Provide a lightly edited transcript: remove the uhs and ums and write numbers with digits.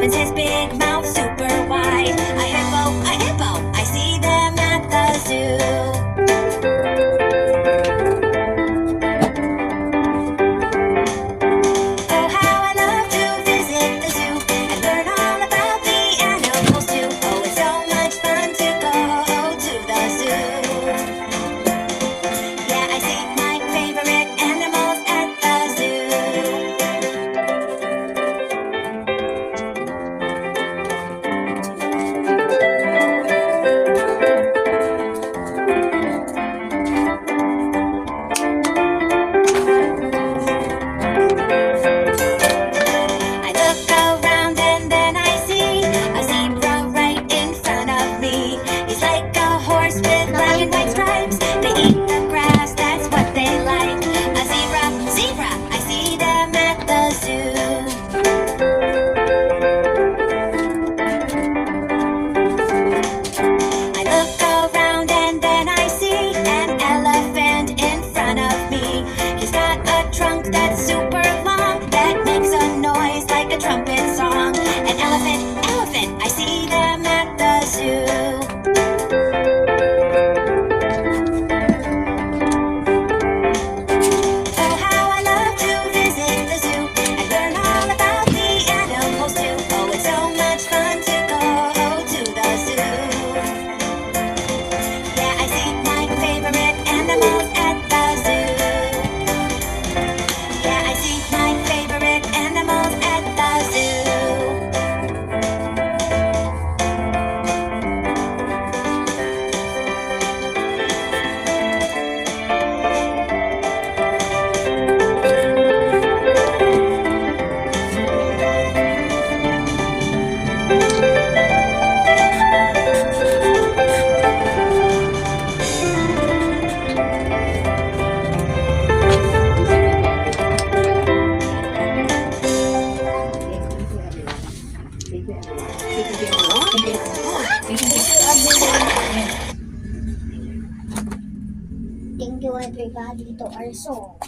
opens his big mouth super wide. A hippo, I see them at the zoo. Oh, how I love to visit the zoo and learn all about the animals too. Oh, it's so much fun to go to the zoo. Yeah, I see my favorite animals at the zoo. I look around and then I see a zebra right in front of me. He's like a horse with black and white stripes. They eat the grass, that's what they like. A zebra, I see them at the zoo. I look around and then I see an elephant in front of me. He's got a trunk that's super long that makes a noise like a trumpet song. An elephant, I see them at the zoo. Oh, how I love to visit the zoo and learn all about the animals too. Oh, it's so much fun to go to the zoo. Yeah, I see my favorite animals at the zoo. Yeah, I see my favorite animals at the zoo. Thank you everybody to our song.